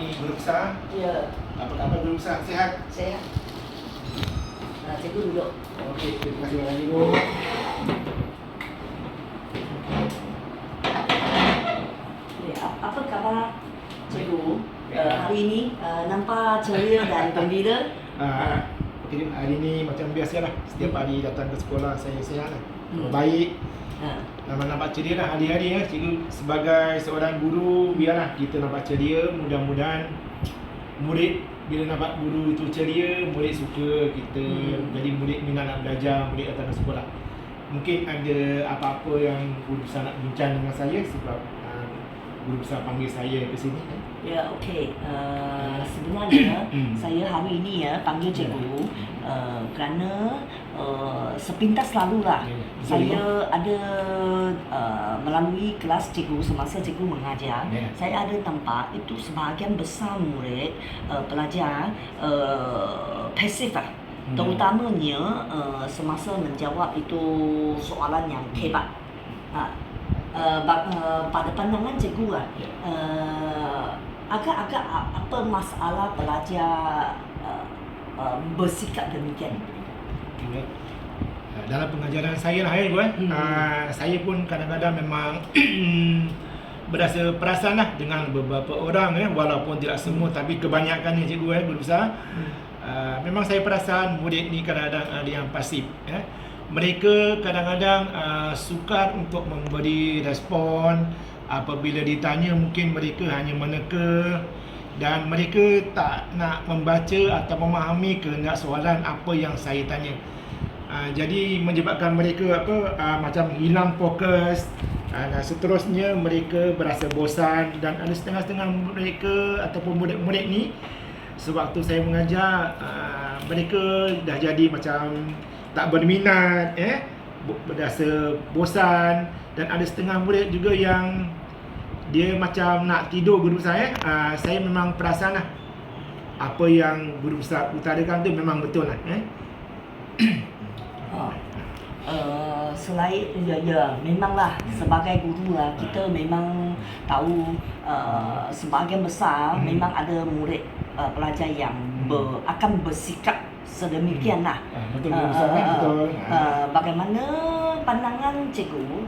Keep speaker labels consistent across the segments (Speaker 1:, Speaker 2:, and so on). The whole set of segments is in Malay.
Speaker 1: Ini guru besar.
Speaker 2: Ya.
Speaker 1: Apa khabar guru besar? Sihat?
Speaker 2: Sehat. Cikgu duduk.
Speaker 1: Okey, terima kasih banyak ibu.
Speaker 2: Apa khabar cikgu? Hari ini nampak ceria dan gembira.
Speaker 1: Okey, hari ni macam biasalah. Setiap hari datang ke sekolah saya sihat lah. Baik. Nampak ceria lah hari-hari ya. Cikgu sebagai seorang guru, biarlah kita nampak ceria. Mudah-mudahan murid bila nampak guru itu ceria, murid suka kita. Jadi murid minat nak belajar, murid datang ke sekolah. Mungkin ada apa-apa yang guru besar nak bincang dengan saya sebab guru besar panggil saya ke sini.
Speaker 2: Ya, okey. Sebenarnya saya hari ini panggil cikgu kerana sepintas lalulah saya ada melalui kelas cikgu semasa cikgu mengajar, saya ada nampak itu sebahagian besar murid pelajar pasif lah. Terutamanya semasa menjawab itu soalan yang hebat. Pada pandangan cikgu agak-agak apa masalah pelajar bersikap demikian?
Speaker 1: Dalam pengajaran saya lah saya pun kadang-kadang memang berasa perasan lah dengan beberapa orang walaupun tidak semua tapi kebanyakannya cikgu guru besar. Memang saya perasan murid ni kadang-kadang ada yang pasif mereka kadang-kadang sukar untuk memberi respon. Apabila ditanya mungkin mereka hanya meneka dan mereka tak nak membaca atau memahami kehendak soalan apa yang saya tanya. Jadi menyebabkan mereka macam hilang fokus dan seterusnya mereka berasa bosan dan ada setengah-setengah mereka ataupun murid-murid ni sewaktu saya mengajar mereka dah jadi macam tak berminat berasa bosan dan ada setengah murid juga yang dia macam nak tidur guru besar saya memang perasan lah apa yang guru besar utarakan tu memang betul lah
Speaker 2: Selain memanglah sebagai guru lah kita memang tahu sebahagian besar memang ada murid pelajar yang akan bersikap sedemikian lah.
Speaker 1: Betul betul.
Speaker 2: Bagaimana pandangan cikgu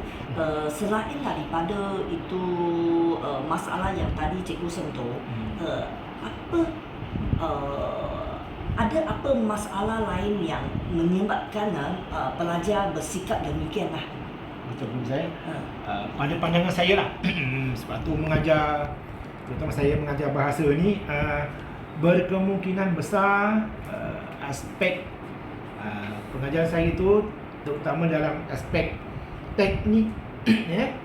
Speaker 2: selain daripada itu masalah yang tadi cikgu sentuh, ada apa masalah lain yang menyebabkan pelajar bersikap demikian lah?
Speaker 1: Betul saya. Pada pandangan saya lah sebab tu mengajar, terutama saya mengajar bahasa ni berkemungkinan besar aspek pengajaran saya itu terutama dalam aspek teknik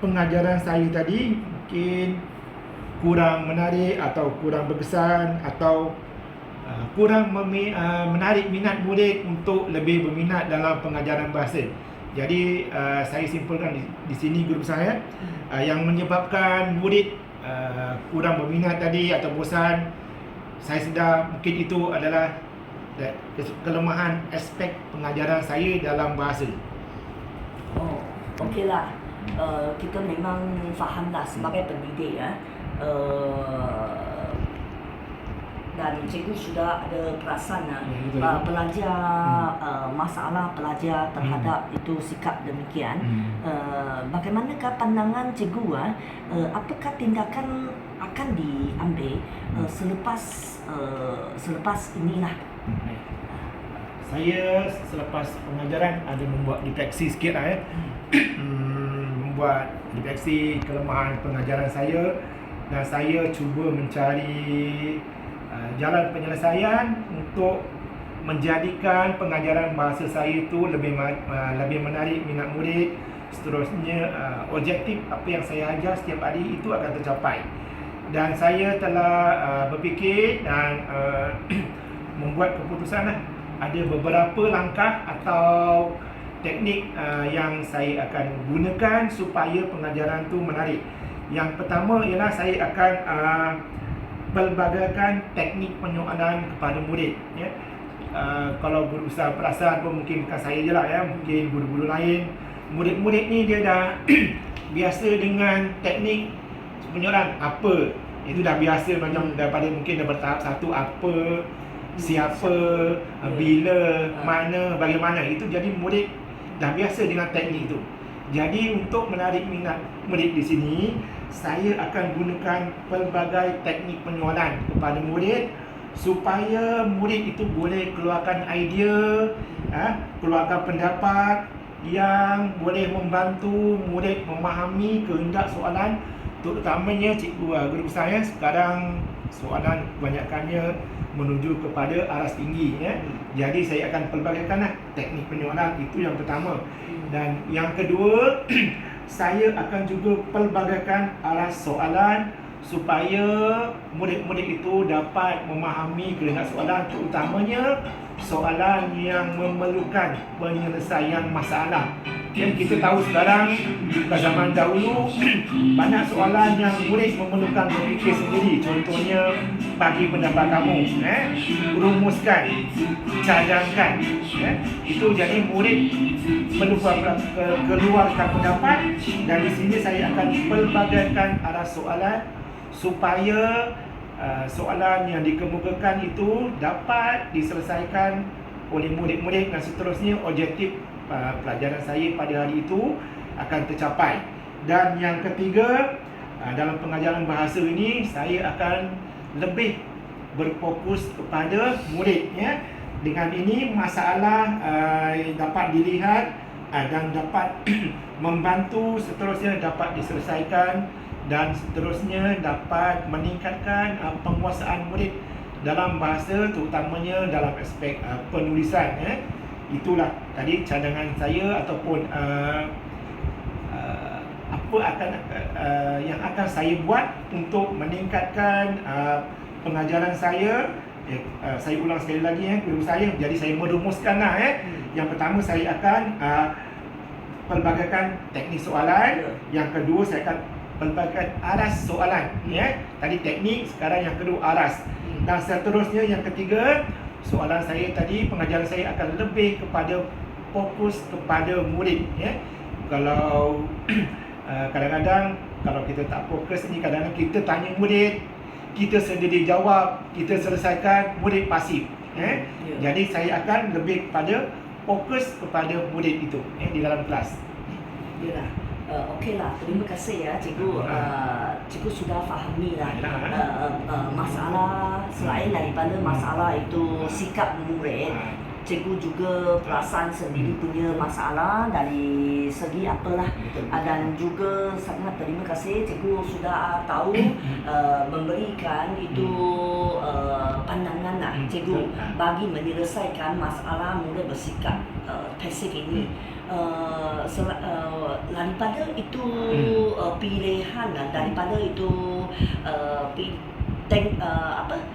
Speaker 1: pengajaran saya tadi mungkin kurang menarik atau kurang berkesan atau kurang menarik minat murid untuk lebih berminat dalam pengajaran bahasa. Jadi saya simpulkan di sini guru saya yang menyebabkan murid kurang berminat tadi atau bosan, saya sedar mungkin itu adalah kelemahan aspek pengajaran saya dalam bahasa.
Speaker 2: Okeylah. Kita memang fahamlah sebagai pendidik dan cikgu sudah ada perasan pelajar masalah pelajar terhadap itu sikap demikian. Bagaimanakah pandangan cikgu apakah tindakan akan diambil selepas inilah?
Speaker 1: Saya selepas pengajaran ada membuat refleksi sikit membuat refleksi kelemahan pengajaran saya dan saya cuba mencari jalan penyelesaian untuk menjadikan pengajaran bahasa saya itu lebih menarik minat murid. Seterusnya objektif apa yang saya ajar setiap hari itu akan tercapai. Dan saya telah berfikir dan membuat keputusan ada beberapa langkah atau teknik yang saya akan gunakan supaya pengajaran itu menarik. Yang pertama ialah saya akan pelbagaikan teknik penyoalan kepada murid kalau guru besar perasan pun mungkin bukan saya je lah mungkin guru-guru lain, murid-murid ni dia dah biasa dengan teknik penyoalan apa. Itu dah biasa macam daripada mungkin dah bertahap satu apa, siapa, bila, mana, bagaimana. Itu jadi murid dah biasa dengan teknik itu. Jadi untuk menarik minat murid di sini, saya akan gunakan pelbagai teknik penyoalan kepada murid supaya murid itu boleh keluarkan idea, keluarkan pendapat yang boleh membantu murid memahami kehendak soalan, terutamanya guru saya sekarang soalan kebanyakannya menuju kepada aras tinggi ya. Jadi saya akan pelbagaikanlah teknik penyoalan, itu yang pertama. Dan yang kedua, saya akan juga pelbagaikan aras soalan supaya murid-murid itu dapat memahami kehendak soalan, terutamanya soalan yang memerlukan penyelesaian masalah. Kita tahu sekarang pada zaman dahulu banyak soalan yang murid memerlukan berfikir sendiri. Contohnya, bagi pendapat kamu, rumuskan, cadangkan. Itu jadi murid perlu keluarkan pendapat, dan di sini saya akan pelbagaikan aras soalan supaya soalan yang dikemukakan itu dapat diselesaikan oleh murid-murid, dan seterusnya objektif pelajaran saya pada hari itu akan tercapai. Dan yang ketiga, dalam pengajaran bahasa ini saya akan lebih berfokus kepada murid ya. Dengan ini masalah dapat dilihat dan dapat membantu, seterusnya dapat diselesaikan, dan seterusnya dapat meningkatkan penguasaan murid dalam bahasa, terutamanya dalam aspek penulisan ya. Itulah tadi cadangan saya ataupun apa yang akan saya buat untuk meningkatkan pengajaran saya. Saya ulang sekali lagi guru saya. Jadi saya merumuskanlah Yang pertama saya akan pelbagaikan teknik soalan. Yang kedua saya akan pelbagaikan aras soalan Tadi teknik, sekarang yang kedua aras. Dan seterusnya yang ketiga, soalan saya tadi, pengajaran saya akan lebih kepada fokus kepada murid Kalau kadang-kadang kalau kita tak fokus ni, kadang-kadang kita tanya murid, kita sendiri jawab, kita selesaikan, murid pasif Jadi saya akan lebih kepada fokus kepada murid itu di dalam kelas.
Speaker 2: Yalah. Okeylah, terima kasih ya cikgu. Cikgu sudah fahami lah masalah. Selain daripada masalah itu sikap murid, cikgu juga perasaan sendiri punya masalah dari segi apalah. Dan juga sangat terima kasih cikgu sudah tahu memberikan itu pandangan lah cikgu bagi menyelesaikan masalah murid bersikap pasif ini. Daripada itu pilihan, daripada itu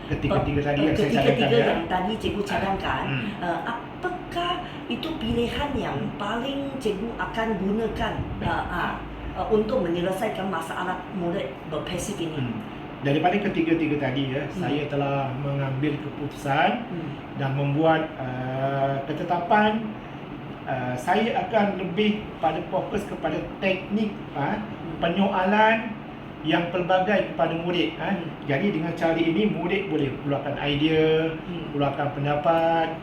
Speaker 1: ketiga-tiga tadi yang saya cadangkan
Speaker 2: yang tadi cikgu cadangkan, apakah itu pilihan yang paling cikgu akan gunakan untuk menyelesaikan masalah murid berpasif ini?
Speaker 1: Daripada ketiga-tiga tadi saya telah mengambil keputusan dan membuat ketetapan. Saya akan lebih pada fokus kepada teknik penyoalan yang pelbagai kepada murid. Jadi dengan cara ini murid boleh keluarkan idea, keluarkan pendapat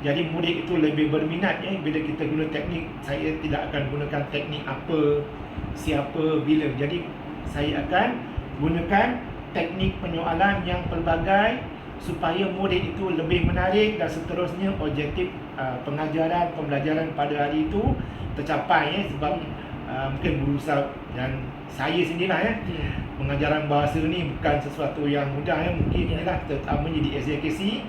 Speaker 1: Jadi murid itu lebih berminat bila kita guna teknik. Saya tidak akan gunakan teknik apa, siapa, bila. Jadi saya akan gunakan teknik penyoalan yang pelbagai supaya murid itu lebih menarik, dan seterusnya objektif pembelajaran pada hari itu tercapai sebab mungkin berusaha, dan saya sendirilah pengajaran bahasa ni bukan sesuatu yang mudah mungkin terutamanya di SJKC.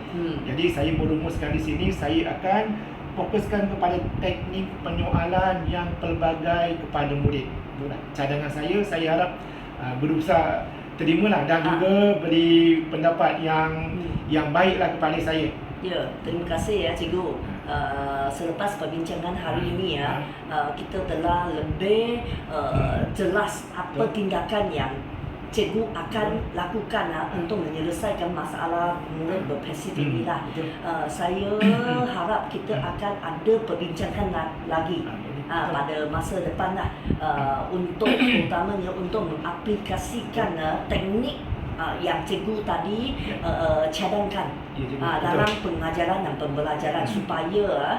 Speaker 1: Jadi saya merumuskan di sini, saya akan fokuskan kepada teknik penyoalan yang pelbagai kepada murid. Cadangan saya harap berusaha terimalah dan juga beri pendapat yang baiklah kepada saya.
Speaker 2: Ya, terima kasih ya cikgu. Selepas perbincangan hari ini kita telah lebih jelas apa tindakan yang cikgu akan lakukan untuk menyelesaikan masalah murid berpasif inilah. Saya harap kita akan ada perbincangan lagi pada masa depan lah, untuk terutamanya untuk mengaplikasikan teknik yang cikgu tadi cadangkan
Speaker 1: Ya, cikgu.
Speaker 2: dalam pengajaran dan pembelajaran supaya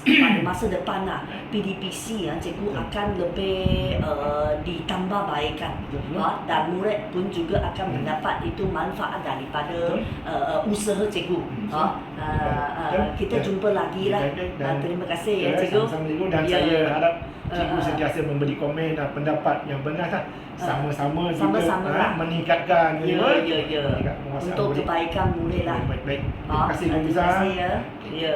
Speaker 2: pada masa depan PDPC cikgu akan lebih ditambah baikkan, dan murid pun juga akan mendapat itu manfaat daripada usaha cikgu. Kita jumpa lagi lah. Terima kasih ya cikgu.
Speaker 1: Sama-sama cikgu, dan
Speaker 2: Ya.
Speaker 1: saya harap cikgu sentiasa memberi komen dan pendapat yang benar lah. Sama-sama kita
Speaker 2: Sama-sama lah.
Speaker 1: meningkatkan
Speaker 2: Ya,
Speaker 1: meningkat
Speaker 2: ya.
Speaker 1: penguasaan
Speaker 2: Untuk
Speaker 1: murid.
Speaker 2: kebaikan murid lah.
Speaker 1: Baik-baik. Terima kasih Guru
Speaker 2: Terima
Speaker 1: Besar.
Speaker 2: kasih ya. Ya.